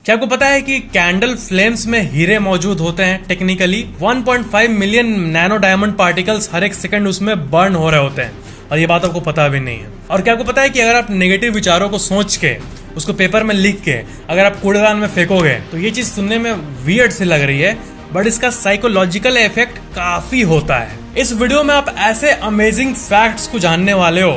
क्या आपको पता है कि कैंडल फ्लेम्स में हीरे मौजूद होते हैं? Technically 1.5 million nano diamond particles हर एक सेकंड उसमें बर्न हो रहे होते हैं और ये बात आपको पता भी नहीं है। और क्या आपको पता है कि अगर आप नेगेटिव विचारों को सोच के उसको पेपर में लिख के अगर आप कूड़ेदान में फेंकोगे तो ये चीज सुनने में वियर्ड सी लग रही है, बट इसका साइकोलॉजिकल इफेक्ट काफी होता है। इस वीडियो में आप ऐसे अमेजिंग फैक्ट्स को जानने वाले हो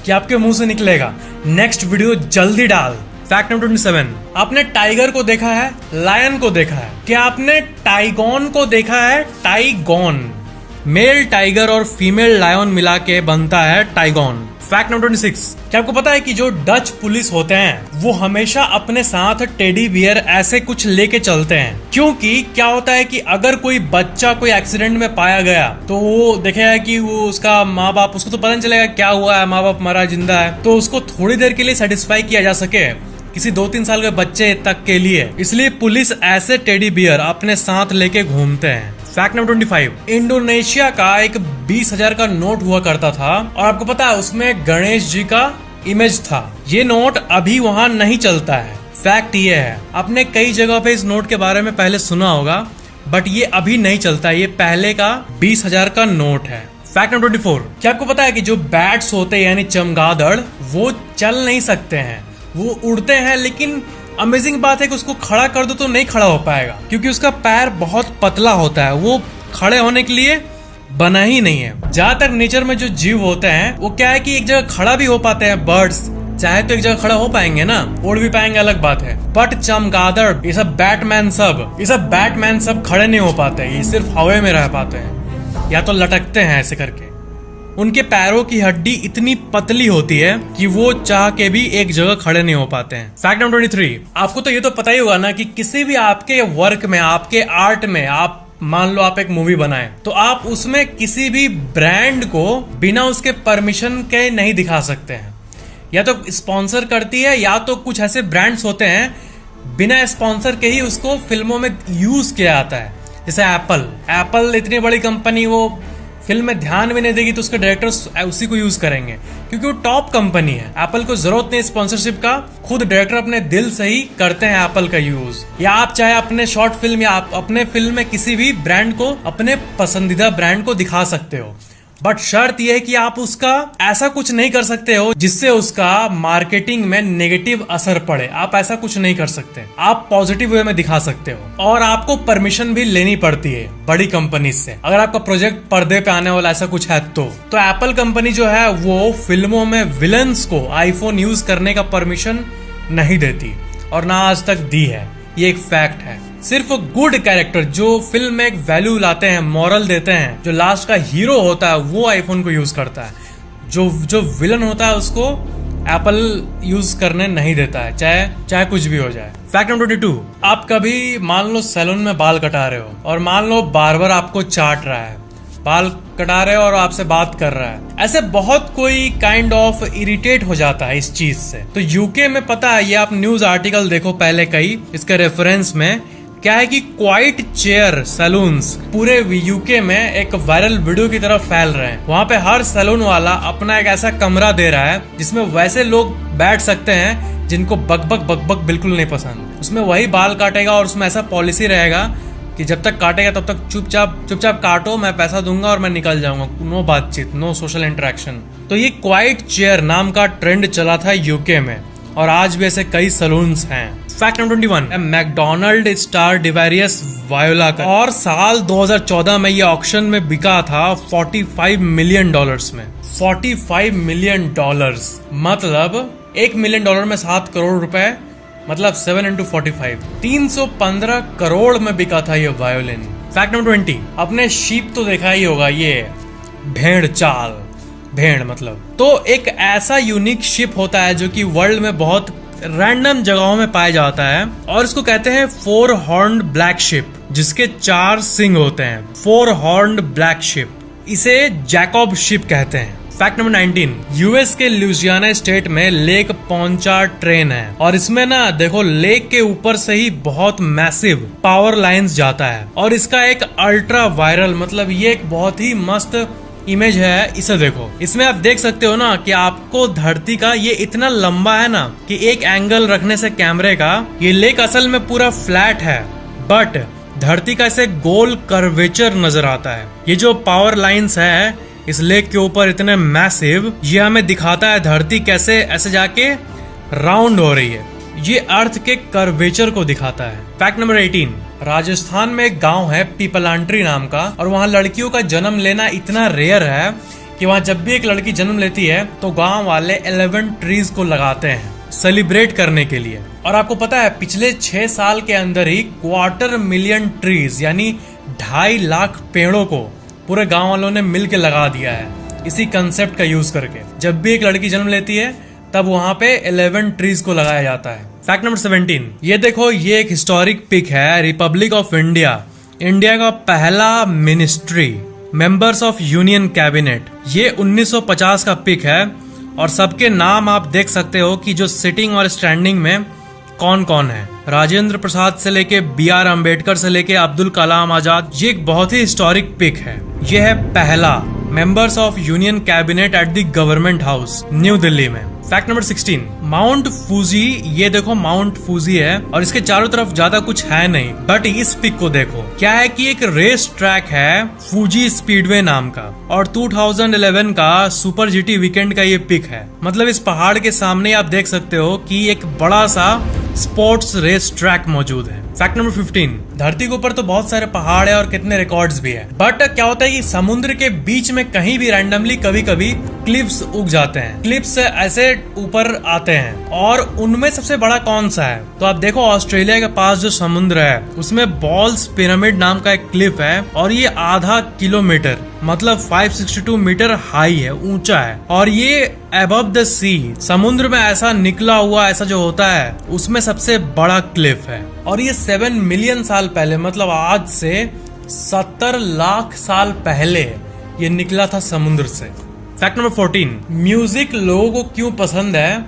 कि आपके मुंह से निकलेगा नेक्स्ट वीडियो जल्दी डाल। फैक्ट नंबर 27, आपने टाइगर को देखा है, लायन को देखा है, क्या आपने टाइगॉन को देखा है? टाइगॉन, मेल टाइगर और फीमेल लायन मिला के बनता है टाइगॉन। फैक्ट नंबर 26, क्या आपको पता है कि जो डच पुलिस होते हैं वो हमेशा अपने साथ टेडी बियर ऐसे कुछ लेके चलते हैं, क्योंकि क्या होता है कि अगर कोई बच्चा कोई एक्सीडेंट में पाया गया तो वो देखेगा कि वो उसका माँ बाप, उसको तो पता नहीं चलेगा क्या हुआ है, माँ बाप मरा जिंदा है, तो उसको थोड़ी देर के लिए सेटिस्फाई किया जा सके किसी 2-3 साल के बच्चे तक के लिए, इसलिए पुलिस ऐसे टेडी बियर अपने साथ लेके घूमते हैं। फैक्ट नंबर 25, इंडोनेशिया का एक 20,000 का नोट हुआ करता था और आपको पता है उसमें गणेश जी का इमेज था। ये नोट अभी वहां नहीं चलता है। फैक्ट ये है, आपने कई जगह पे इस नोट के बारे में पहले सुना होगा, बट ये अभी नहीं चलता, ये पहले का 20,000 का नोट है। फैक्ट नंबर 24, क्या आपको पता है कि जो बैट्स होते हैं यानी चमगादड़ वो चल नहीं सकते हैं, वो उड़ते हैं, लेकिन अमेजिंग बात है कि उसको खड़ा कर दो तो नहीं खड़ा हो पाएगा, क्योंकि उसका पैर बहुत पतला होता है, वो खड़े होने के लिए बना ही नहीं है। ज्यादातर नेचर में जो जीव होते हैं वो क्या है कि एक जगह खड़ा भी हो पाते हैं, बर्ड्स चाहे तो एक जगह खड़ा हो पाएंगे ना, उड़ भी पाएंगे, अलग बात है, बट चमगादड़ ये सब बैटमैन सब खड़े नहीं हो पाते, ये सिर्फ हवा में रह पाते हैं या तो लटकते हैं ऐसे करके। उनके पैरों की हड्डी इतनी पतली होती है कि वो चाह के भी एक जगह खड़े नहीं हो पाते हैं। फैक्ट नंबर 23, आपको तो ये तो पता ही होगा ना कि किसी भी आपके वर्क में, आपके आर्ट में, आप मान लो आप एक मूवी बनाए तो आप उसमें किसी भी ब्रांड को बिना उसके परमिशन के नहीं दिखा सकते हैं। या तो स्पॉन्सर करती है या तो कुछ ऐसे ब्रांड्स होते हैं बिना स्पॉन्सर के ही उसको फिल्मों में यूज किया जाता है। जैसे एप्पल इतनी बड़ी कंपनी, वो फिल्म में ध्यान भी नहीं देगी तो उसके डायरेक्टर्स उसी को यूज करेंगे क्योंकि वो टॉप कंपनी है। एप्पल को जरूरत नहीं स्पॉन्सरशिप का, खुद डायरेक्टर अपने दिल से ही करते हैं एप्पल का यूज। या आप चाहे अपने शॉर्ट फिल्म या आप अपने फिल्म में किसी भी ब्रांड को, अपने पसंदीदा ब्रांड को दिखा सकते हो, बट शर्त यह है कि आप उसका ऐसा कुछ नहीं कर सकते हो जिससे उसका मार्केटिंग में नेगेटिव असर पड़े। आप ऐसा कुछ नहीं कर सकते, आप पॉजिटिव वे में दिखा सकते हो और आपको परमिशन भी लेनी पड़ती है बड़ी कंपनी से अगर आपका प्रोजेक्ट पर्दे पे आने वाला ऐसा कुछ है तो एप्पल कंपनी जो है वो फिल्मों में विलन्स को आईफोन यूज करने का परमिशन नहीं देती और ना आज तक दी है। ये एक फैक्ट है। सिर्फ गुड कैरेक्टर जो फिल्म में एक वैल्यू लाते हैं, मॉरल देते हैं, जो लास्ट का हीरो होता है वो आईफोन को यूज करता है, जो विलन होता है उसको एप्पल यूज करने नहीं देता है, चाहे कुछ भी हो जाए। फैक्ट नंबर 22, आप कभी मान लो सैलून में बाल कटा रहे हो और मान लो बार्बर आपको चाट रहा है, बाल कटा रहे हो और आपसे बात कर रहा है, ऐसे बहुत कोई काइंड ऑफ इरिटेट हो जाता है इस चीज से। तो यूके में पता है, ये आप न्यूज आर्टिकल देखो पहले कई इसके रेफरेंस में, क्या है कि क्वाइट चेयर सैलून्स पूरे यूके में एक वायरल वीडियो की तरफ फैल रहे हैं। वहाँ पे हर सैलून वाला अपना एक ऐसा कमरा दे रहा है जिसमें वैसे लोग बैठ सकते हैं जिनको बकबक बिल्कुल नहीं पसंद, उसमें वही बाल काटेगा और उसमें ऐसा पॉलिसी रहेगा कि जब तक काटेगा तब तक चुपचाप काटो, मैं पैसा दूंगा और मैं निकल जाऊंगा, नो बातचीत, नो सोशल इंटरेक्शन। तो ये क्वाइट चेयर नाम का ट्रेंड चला था यूके में और आज भी ऐसे कई सैलून्स हैं। फैक्ट नंबर 21, मैकडोनल्ड स्टार डिवेरियस वायोला का, और साल 2014 में ये ऑक्शन में बिका था $45 मिलियन में। $45 मिलियन मतलब $1 मिलियन में 7 करोड़ रुपए, मतलब 7 into 45, 315 करोड़ में बिका था ये वायोलिन। फैक्ट नंबर 20, अपने शीप तो देखा ही होगा, ये भेड़ मतलब, तो एक ऐसा यूनिक शिप होता है जो कि वर्ल्ड में बहुत रैंडम जगहों में पाया जाता है और इसको कहते हैं 4 हॉर्न्ड ब्लैक शिप, जिसके 4 सिंग होते हैं। 4 हॉर्न्ड ब्लैक शिप, इसे जैकब शिप कहते हैं। फैक्ट नंबर 19, यूएस के लुइसियाना स्टेट में लेक पोंचा ट्रेन है और इसमें ना देखो लेक के ऊपर से ही बहुत मैसिव पावर लाइंस जाता है और इसका एक अल्ट्रा वायरल, मतलब ये एक बहुत ही मस्त इमेज है, इसे देखो। इसमें आप देख सकते हो ना कि आपको धरती का ये इतना लंबा है ना कि एक एंगल रखने से कैमरे का ये लेक असल में पूरा फ्लैट है, बट धरती का इसे गोल कर्वेचर नजर आता है। ये जो पावर लाइंस है इस लेक के ऊपर इतने मैसिव, ये हमें दिखाता है धरती कैसे ऐसे जाके राउंड हो रही है। ये अर्थ के कर्वेचर को दिखाता है। फैक्ट नंबर 18, राजस्थान में एक गांव है पीपलांट्री नाम का, और वहाँ लड़कियों का जन्म लेना इतना रेयर है कि वहाँ जब भी एक लड़की जन्म लेती है तो गांव वाले 11 ट्रीज को लगाते हैं सेलिब्रेट करने के लिए। और आपको पता है पिछले 6 साल के अंदर ही 250,000 ट्रीज यानी 2.5 लाख पेड़ों को पूरे गांव वालों ने मिलकर लगा दिया है इसी कंसेप्ट का यूज करके। जब भी एक लड़की जन्म लेती है तब वहां पे 11 ट्रीज को लगाया जाता है। फैक्ट नंबर 17, ये देखो ये एक हिस्टोरिक पिक है रिपब्लिक ऑफ इंडिया, इंडिया का पहला ministry, members of union cabinet. ये 1950 का पिक है और सबके नाम आप देख सकते हो कि जो सिटिंग और स्टैंडिंग में कौन कौन है। राजेंद्र प्रसाद से लेके BR अम्बेडकर से लेके अब्दुल कलाम आजाद। ये एक बहुत ही हिस्टोरिक पिक है। ये है पहला members of union cabinet at the government house New Delhi में। Fact number 16, Mount Fuji. ये देखो माउंट फूजी है और इसके चारों तरफ ज्यादा कुछ है नहीं, बट इस पिक को देखो क्या है कि एक रेस ट्रैक है फूजी स्पीडवे नाम का, और 2011 का सुपर GT वीकेंड का ये पिक है। मतलब इस पहाड़ के सामने आप देख सकते हो कि एक बड़ा सा स्पोर्ट्स रेस ट्रैक मौजूद है। फैक्ट नंबर 15, धरती के ऊपर तो बहुत सारे पहाड़ है और कितने रिकॉर्ड्स भी है, बट क्या होता है कि समुद्र के बीच में कहीं भी रैंडमली कभी कभी क्लिफ्स उग जाते हैं, क्लिफ्स ऐसे ऊपर आते हैं। और उनमें सबसे बड़ा कौन सा है, तो आप देखो ऑस्ट्रेलिया के पास जो समुद्र है उसमें बॉल्स पिरामिड नाम का एक क्लिफ है, और ये आधा किलोमीटर मतलब 562 मीटर हाई है, ऊंचा है, और ये अबव द सी समुद्र में ऐसा निकला हुआ ऐसा जो होता है उसमें सबसे बड़ा क्लिफ है। और ये 7 मिलियन साल पहले मतलब आज से 70 लाख साल पहले ये निकला था समुद्र से। फैक्ट नंबर 14, म्यूजिक लोगों को क्यों पसंद है,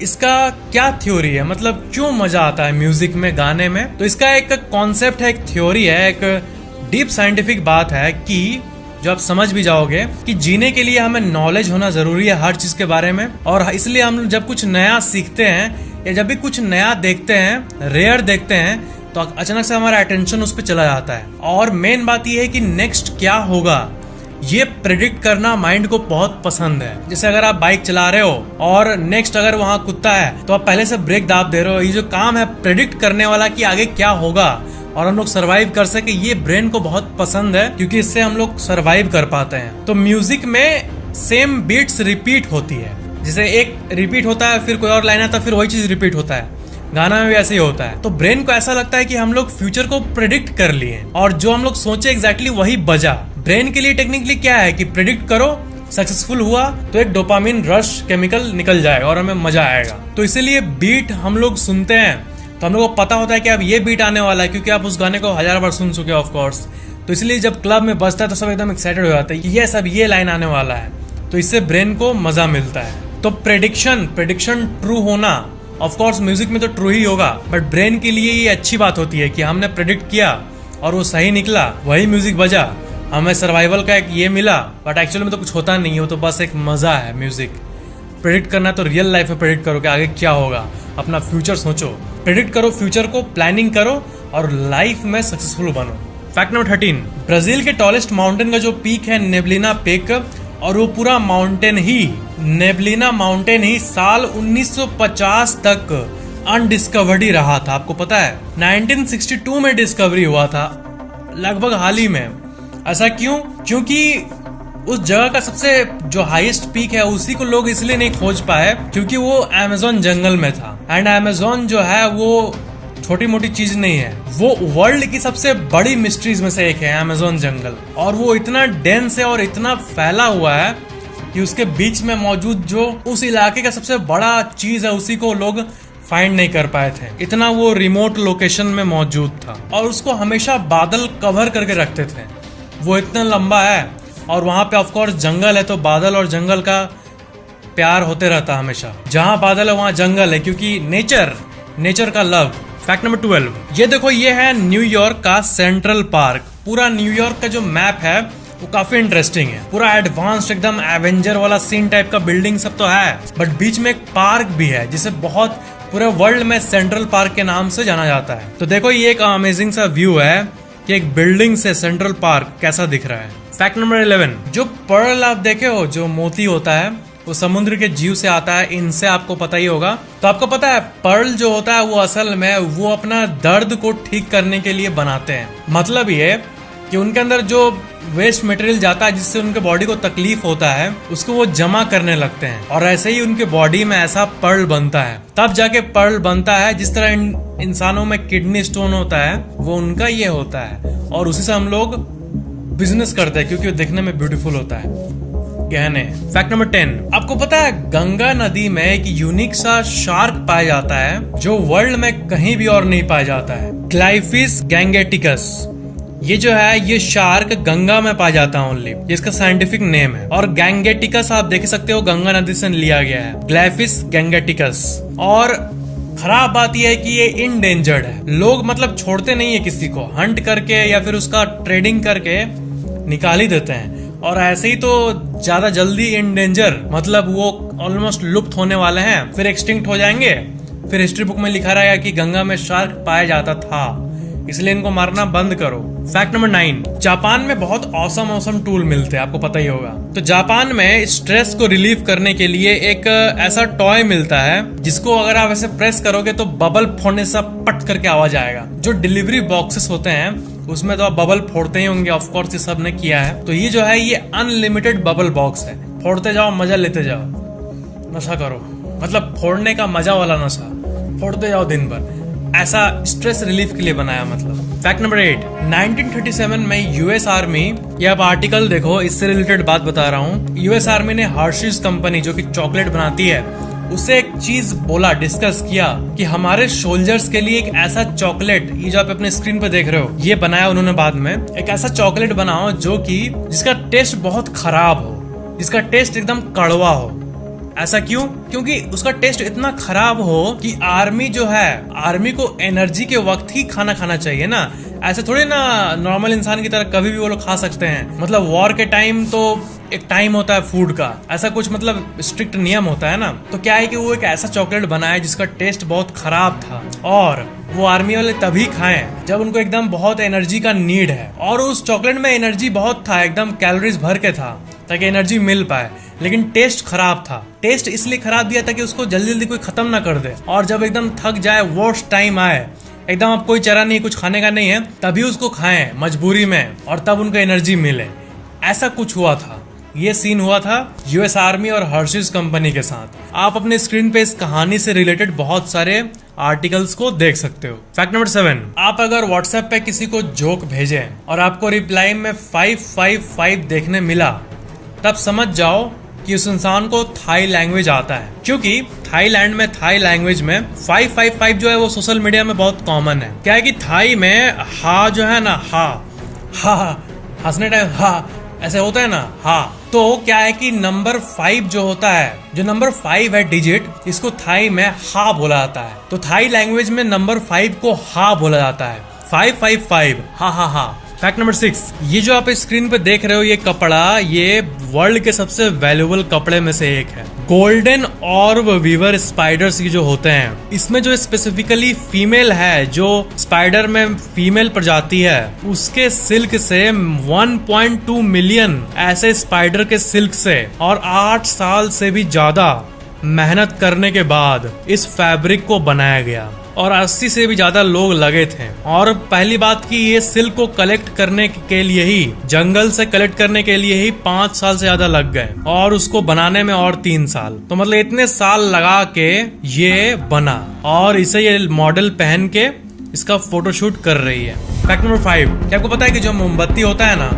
इसका क्या थ्योरी है, मतलब क्यों मजा आता है म्यूजिक में गाने में। तो इसका एक कॉन्सेप्ट है, एक थ्योरी है, एक डीप साइंटिफिक बात है कि जो आप समझ भी जाओगे कि जीने के लिए हमें नॉलेज होना जरूरी है हर चीज के बारे में। और इसलिए हम जब कुछ नया सीखते हैं या जब भी कुछ नया देखते हैं, रेयर देखते हैं, तो अचानक से हमारा अटेंशन उस पर चला जाता है। और मेन बात यह है कि नेक्स्ट क्या होगा ये प्रेडिक्ट करना माइंड को बहुत पसंद है। जैसे अगर आप बाइक चला रहे हो और नेक्स्ट अगर वहां कुत्ता है तो आप पहले से ब्रेक दाब दे रहे हो। ये जो काम है प्रेडिक्ट करने वाला कि आगे क्या होगा और हम लोग सरवाइव कर सके, ये ब्रेन को बहुत पसंद है क्योंकि इससे हम लोग सरवाइव कर पाते हैं। तो म्यूजिक में सेम बीट्स रिपीट होती है, जैसे एक रिपीट होता है फिर कोई और लाइन आता है फिर वही चीज रिपीट होता है, गाना में भी ऐसे ही होता है। तो ब्रेन को ऐसा लगता है कि हम लोग फ्यूचर को प्रेडिक्ट कर लिए और जो हम लोग सोचे एग्जैक्टली वही बजा। ब्रेन के लिए टेक्निकली क्या है कि प्रेडिक्ट करो, सक्सेसफुल हुआ तो एक डोपामिन रश केमिकल निकल जाएगा और हमें मजा आएगा। तो इसीलिए बीट हम लोग सुनते हैं तो हम लोग को पता होता है कि अब ये बीट आने वाला है क्योंकि आप उस गाने को 1000 बार सुन चुके हो ऑफ कोर्स। तो इसलिए जब क्लब में बजता है तो सब एकदम एक्साइटेड हो जाते हैं कि ये सब ये लाइन आने वाला है, तो इससे ब्रेन को मजा मिलता है। तो प्रेडिक्शन ट्रू होना ऑफ कोर्स म्यूजिक में तो ट्रू ही होगा, बट ब्रेन के लिए ये अच्छी बात होती है कि हमने प्रेडिक्ट किया और वो सही निकला, वही म्यूजिक बजा, हमें सर्वाइवल का एक ये मिला। बट एक्चुअली में तो कुछ होता नहीं है, वो तो बस एक मजा है। म्यूजिक प्रेडिक्ट करना तो रियल लाइफ में प्रेडिक्ट करो कि आगे क्या होगा, अपना फ्यूचर सोचो, प्रेडिक्ट करो फ्यूचर को, प्लानिंग करो और लाइफ में सक्सेसफुल बनो। फैक्ट नंबर 13, ब्राजील के टॉलेस्ट माउंटेन का जो पीक है नेब्लिना पीक, और वो पूरा माउंटेन ही नेब्लिना माउंटेन ही साल 1950 तक अनडिस्कवर्ड ही रहा था। आपको पता है 1962 में डिस्कवरी हुआ था, लगभग हाल ही में। ऐसा क्यों? क्योंकि उस जगह का सबसे जो हाईएस्ट पीक है उसी को लोग इसलिए नहीं खोज पाए क्योंकि वो अमेज़न जंगल में था। एंड अमेज़न जो है वो छोटी मोटी चीज नहीं है, वो वर्ल्ड की सबसे बड़ी मिस्ट्रीज में से एक है अमेज़न जंगल। और वो इतना डेंस है और इतना फैला हुआ है कि उसके बीच में मौजूद जो उस इलाके का सबसे बड़ा चीज है उसी को लोग फाइंड नहीं कर पाए थे, इतना वो रिमोट लोकेशन में मौजूद था। और उसको हमेशा बादल कवर करके रखते थे, वो इतना लंबा है और वहां पे ऑफ कोर्स जंगल है, तो बादल और जंगल का प्यार होते रहता हमेशा। जहां बादल है वहां जंगल है क्योंकि नेचर का लव। फैक्ट नंबर 12, ये देखो ये है न्यूयॉर्क का सेंट्रल पार्क। पूरा न्यूयॉर्क का जो मैप है वो काफी इंटरेस्टिंग है। पूरा एडवांस्ड एकदम एवेंजर वाला सीन टाइप का बिल्डिंग सब तो है, बट बीच में एक पार्क भी है जिसे बहुत पूरे वर्ल्ड में सेंट्रल पार्क के नाम से जाना जाता है। तो देखो ये एक अमेजिंग सा व्यू है कि एक बिल्डिंग से सेंट्रल पार्क कैसा दिख रहा है। फैक्ट नंबर 11, जो पर्ल आप देखे हो, जो मोती होता है वो समुद्र के जीव से आता है, इनसे आपको पता ही होगा। तो आपको पता है पर्ल जो होता है वो असल में वो अपना दर्द को ठीक करने के लिए बनाते हैं। मतलब ये कि उनके अंदर जो वेस्ट मटेरियल जाता है जिससे उनके बॉडी को तकलीफ होता है उसको वो जमा करने लगते हैं, और ऐसे ही उनके बॉडी में ऐसा पर्ल बनता है, तब जाके पर्ल बनता है। जिस तरह इंसानों में किडनी स्टोन होता है वो उनका ये होता है, और उसी से हम लोग बिजनेस करते हैं क्योंकि वो देखने में ब्यूटीफुल होता है। गहने। फैक्ट नंबर 10, आपको पता है गंगा नदी में एक यूनिक सा शार्क पाया जाता है जो वर्ल्ड में कहीं भी और नहीं पाया जाता है, ग्लाइफिस गैंगेटिकस। ये जो है ये शार्क गंगा में पाया जाता है ओनली, ये इसका साइंटिफिक नेम है। और गैंगेटिकस आप देख सकते हो गंगा नदी से लिया गया है, ग्लाइफिस गैंगेटिकस। और खराब बात यह है कि ये इनडेंजर्ड है, लोग मतलब छोड़ते नहीं है किसी को, हंट करके या फिर उसका ट्रेडिंग करके निकाल ही देते हैं। और ऐसे ही तो ज्यादा जल्दी इनडेंजर मतलब वो ऑलमोस्ट लुप्त होने वाले हैं, फिर एक्सटिंक्ट हो जाएंगे, फिर हिस्ट्री बुक में लिखा रहेगा कि गंगा में शार्क पाया जाता था, इसलिए इनको मारना बंद करो। फैक्ट नंबर 9, जापान में बहुत औसम टूल मिलते हैं, आपको पता ही होगा। तो जापान में स्ट्रेस को रिलीव करने के लिए एक ऐसा टॉय मिलता है जिसको अगर आप ऐसे प्रेस करोगे तो बबल फोड़ने से पट करके आवाज आएगा। जो डिलीवरी बॉक्सेस होते हैं उसमें तो आप बबल फोड़ते ही होंगे, ऑफ कोर्स ये सब ने किया है। तो ये जो है ये अनलिमिटेड बबल बॉक्स है, फोड़ते जाओ मजा लेते जाओ, नशा करो, मतलब फोड़ने का मजा वाला नशा, फोड़ते जाओ दिन भर, ऐसा स्ट्रेस रिलीफ के लिए बनाया मतलब। फैक्ट नंबर 8, 1937 में यूएस आर्मी, ये आप आर्टिकल देखो इससे रिलेटेड बात बता रहा हूँ। यूएस आर्मी ने हर्शीज कंपनी जो कि चॉकलेट बनाती है उससे एक चीज बोला, डिस्कस किया कि हमारे सोल्जर्स के लिए एक ऐसा चॉकलेट, ये जो आप अपने स्क्रीन पे देख रहे हो ये बनाया उन्होंने बाद में, एक ऐसा चॉकलेट बनाओ जो कि जिसका टेस्ट बहुत खराब हो, जिसका टेस्ट एकदम कड़वा हो। ऐसा क्यों? क्योंकि उसका टेस्ट इतना खराब हो कि आर्मी जो है, आर्मी को एनर्जी के वक्त ही खाना खाना चाहिए ना, ऐसे थोड़ी ना नॉर्मल इंसान की तरह कभी भी वो लोग खा सकते हैं। मतलब वॉर के टाइम तो एक टाइम होता है फूड का, ऐसा कुछ मतलब स्ट्रिक्ट नियम होता है ना। तो क्या है कि वो एक ऐसा चॉकलेट बनाया जिसका टेस्ट बहुत खराब था, और वो आर्मी वाले तभी खाएं जब उनको एकदम बहुत एनर्जी का नीड है, और उस चॉकलेट में एनर्जी बहुत था, एकदम कैलोरीज भर के था ताकि एनर्जी मिल पाए, लेकिन टेस्ट खराब था। टेस्ट इसलिए खराब दिया था कि उसको जल्दी जल्दी कोई खत्म ना कर दे, और जब एकदम थक जाए, वर्स्ट टाइम आए, एकदम अब कोई चारा नहीं, कुछ खाने का नहीं है, तभी उसको खाएं मजबूरी में, और तब उनको एनर्जी मिले। ऐसा कुछ हुआ था, ये सीन हुआ था यूएस आर्मी और हर्शीज कंपनी के साथ। आप अपने स्क्रीन पे इस कहानी से रिलेटेड बहुत सारे आर्टिकल्स को देख सकते हो। फैक्ट नंबर 7, आप अगर व्हाट्सएप पे किसी को जोक भेजें और आपको रिप्लाई में 555 देखने मिला, तब समझ जाओ कि उस इंसान को थाई लैंग्वेज आता है, क्योंकि थाईलैंड में थाई लैंग्वेज में 555 जो है वो सोशल मीडिया में बहुत कॉमन है। क्या है कि थाई में हा जो है ना, हा हंसने टाइम हा ऐसे होता है ना, हा, तो क्या है कि नंबर 5 जो होता है, जो नंबर 5 है डिजिट, इसको थाई में हा बोला जाता है। तो थाई लैंग्वेज में नंबर 5 को हा बोला जाता है, 555, हा। फैक्ट नंबर 6, ये जो आप स्क्रीन पे देख रहे हो ये कपड़ा, ये वर्ल्ड के सबसे वैल्यूएबल कपड़े में से एक है। गोल्डन ऑर्ब वीवर स्पाइडर्स ये जो होते हैं, इसमें जो स्पेसिफिकली फीमेल है, जो स्पाइडर में फीमेल प्रजाति है, उसके सिल्क से 1.2 मिलियन ऐसे स्पाइडर के सिल्क से और 8 साल से भी ज्यादा मेहनत करने के बाद इस फैब्रिक को बनाया गया, और 80 से भी ज्यादा लोग लगे थे। और पहली बात कि ये सिल्क को कलेक्ट करने के लिए ही, जंगल से कलेक्ट करने के लिए ही 5 साल से ज्यादा लग गए, और उसको बनाने में और 3 साल। तो मतलब इतने साल लगा के ये बना, और इसे ये मॉडल पहन के इसका फोटोशूट कर रही है। फैक्ट नंबर 5, क्या आपको पता है कि जो मोमबत्ती होता है ना,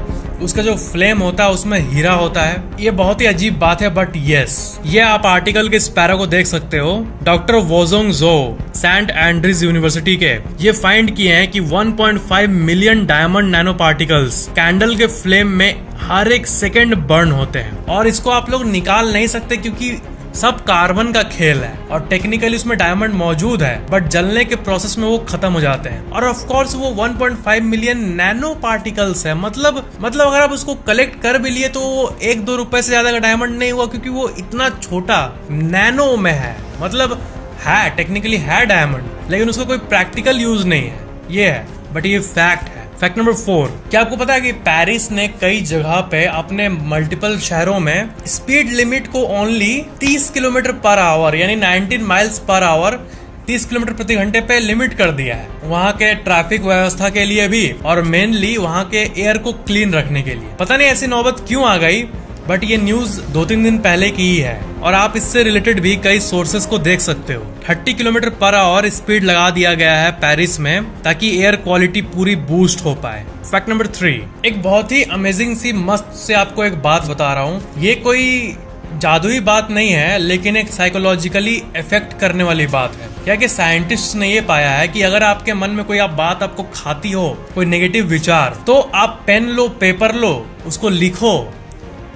उसका जो फ्लेम होता है उसमें हीरा होता है। ये बहुत ही अजीब बात है, बट यस, ये आप आर्टिकल के स्पैरो को देख सकते हो। डॉक्टर वोजोंग जो सेंट एंड्रीज यूनिवर्सिटी के ये फाइंड किए हैं कि 1.5 million diamond nano particles candle के फ्लेम में हर एक सेकेंड बर्न होते हैं, और इसको आप लोग निकाल नहीं सकते क्योंकि सब कार्बन का खेल है और टेक्निकली उसमें डायमंड मौजूद है, बट जलने के प्रोसेस में वो खत्म हो जाते हैं। और ऑफ कोर्स वो 1.5 मिलियन नैनो पार्टिकल्स है, मतलब अगर आप उसको कलेक्ट कर भी लिए तो 1-2 रुपए से ज्यादा का डायमंड नहीं हुआ, क्योंकि वो इतना छोटा नैनो में है। मतलब है टेक्निकली है डायमंड, लेकिन उसका कोई प्रैक्टिकल यूज नहीं है, ये है। बट ये फैक्ट है। फैक्ट नंबर 4, क्या आपको पता है कि पेरिस ने कई जगह पे अपने मल्टीपल शहरों में स्पीड लिमिट को ओनली 30 किलोमीटर पर आवर यानी 19 माइल्स पर आवर 30 किलोमीटर प्रति घंटे पे लिमिट कर दिया है, वहाँ के ट्रैफिक व्यवस्था के लिए भी और मेनली वहाँ के एयर को क्लीन रखने के लिए। पता नहीं ऐसी नौबत क्यों आ गई, बट ये न्यूज 2-3 दिन पहले की ही है और आप इससे रिलेटेड भी कई सोर्सेस को देख सकते हो। 30 किलोमीटर पर आवर स्पीड लगा दिया गया है पेरिस में, ताकि एयर क्वालिटी पूरी बूस्ट हो पाए। फैक्ट नंबर 3, एक बहुत ही अमेजिंग सी मस्त से आपको एक बात बता रहा हूँ। ये कोई जादुई बात नहीं है, लेकिन एक साइकोलॉजिकली इफेक्ट करने वाली बात है। क्या कि साइंटिस्ट ने ये पाया है कि अगर आपके मन में कोई बात आपको खाती हो, कोई नेगेटिव विचार, तो आप पेन लो, पेपर लो, उसको लिखो,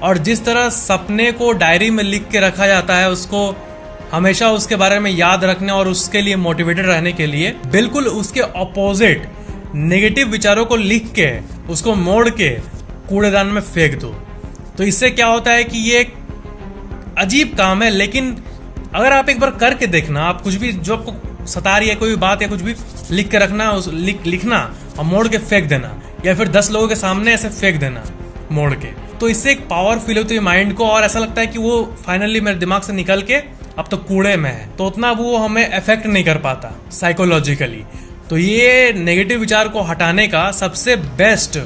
और जिस तरह सपने को डायरी में लिख के रखा जाता है, उसको हमेशा उसके बारे में याद रखने और उसके लिए मोटिवेटेड रहने के लिए, बिल्कुल उसके ऑपोजिट नेगेटिव विचारों को लिख के उसको मोड़ के कूड़ेदान में फेंक दो। तो इससे क्या होता है कि ये एक अजीब काम है, लेकिन अगर आप एक बार करके देखना, आप कुछ भी जो आपको सता रही है, कोई भी बात या कुछ भी लिख के रखना, लिखना और मोड़ के फेंक देना, या फिर 10 लोगों के सामने ऐसे फेंक देना मोड़ के, तो इससे एक पावर फील होती है माइंड को, और ऐसा लगता है कि वो फाइनली मेरे दिमाग से निकल के अब तो कूड़े में है, तो उतना वो हमें अफेक्ट नहीं कर पाता साइकोलॉजिकली। तो ये नेगेटिव विचार को हटाने का सबसे बेस्ट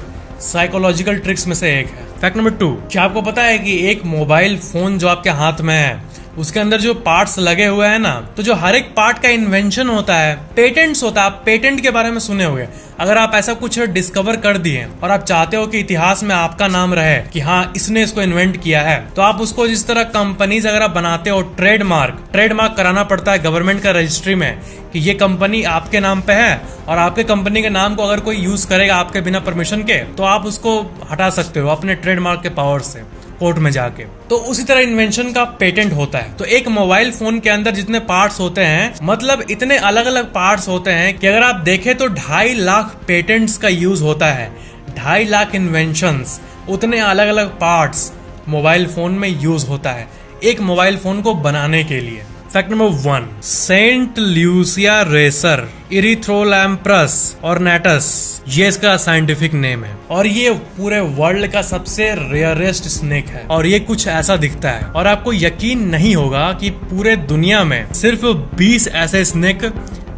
साइकोलॉजिकल ट्रिक्स में से एक है। फैक्ट नंबर 2, क्या आपको पता है कि एक मोबाइल फोन जो आपके हाथ में है, उसके अंदर जो पार्ट्स लगे हुए हैं ना, तो जो हर एक पार्ट का इन्वेंशन होता है, पेटेंट्स होता है। आप पेटेंट के बारे में सुने होंगे। अगर आप ऐसा कुछ डिस्कवर कर दिए और आप चाहते हो कि इतिहास में आपका नाम रहे कि हाँ इसने इसको इन्वेंट किया है, तो आप उसको जिस तरह कंपनीज अगर आप बनाते हो, ट्रेडमार्क कराना पड़ता है गवर्नमेंट का रजिस्ट्री में कि ये कंपनी आपके नाम पे है, और आपके कंपनी के नाम को अगर कोई यूज करेगा आपके बिना परमिशन के, तो आप उसको हटा सकते हो अपने ट्रेडमार्क के पावर से कोर्ट में जाके। तो उसी तरह इन्वेंशन का पेटेंट होता है। तो एक मोबाइल फोन के अंदर जितने पार्ट्स होते हैं, मतलब इतने अलग अलग पार्ट्स होते हैं कि अगर आप देखें तो 2.5 लाख पेटेंट्स का यूज होता है, 2.5 लाख इन्वेंशंस, उतने अलग अलग पार्ट्स मोबाइल फोन में यूज होता है एक मोबाइल फोन को बनाने के लिए। फैक्ट नंबर 1, सेंट ल्यूसिया रेसर इरिथ्रोलैम्प्रस ऑर्नेटस, ये इसका साइंटिफिक नेम है, और ये पूरे वर्ल्ड का सबसे रेयरेस्ट स्नेक है। और ये कुछ ऐसा दिखता है, और आपको यकीन नहीं होगा कि पूरे दुनिया में सिर्फ 20 ऐसे स्नेक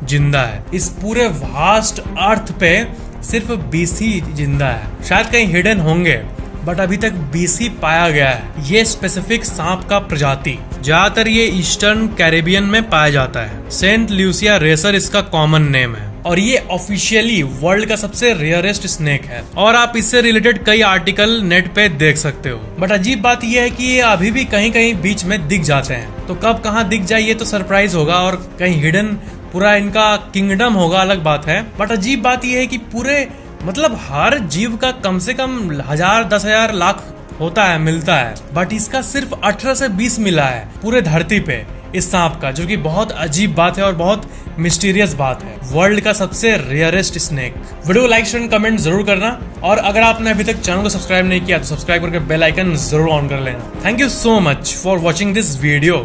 जिंदा है। इस पूरे वास्ट अर्थ पे सिर्फ 20 ही जिंदा है। शायद कहीं हिडन होंगे, बट अभी तक 20 ही पाया गया है। ये स्पेसिफिक सांप का प्रजाति ज्यादातर ये ईस्टर्न कैरेबियन में पाया जाता है। सेंट ल्यूसिया रेसर इसका कॉमन नेम है, और ये ऑफिशियली वर्ल्ड का सबसे रेयरेस्ट स्नेक है। और आप इससे रिलेटेड कई आर्टिकल नेट पे देख सकते हो। बट अजीब बात यह है कि ये अभी भी कहीं कहीं बीच में दिख जाते हैं। तो कब कहाँ दिख जाए ये तो सरप्राइज होगा, और कहीं हिडन पूरा इनका किंगडम होगा, अलग बात है। बट अजीब बात यह है कि पूरे मतलब हर जीव का कम से कम 1000, 10,000, लाख होता है, मिलता है, बट इसका सिर्फ 18 से 20 मिला है पूरे धरती पे इस सांप का, जो कि बहुत अजीब बात है और बहुत मिस्टीरियस बात है। वर्ल्ड का सबसे rarest snake. Video like share comment जरूर करना, और अगर आपने अभी तक चैनल को सब्सक्राइब नहीं किया तो सब्सक्राइब करके बेल आइकन जरूर ऑन कर लेना। Thank you so much for watching this video.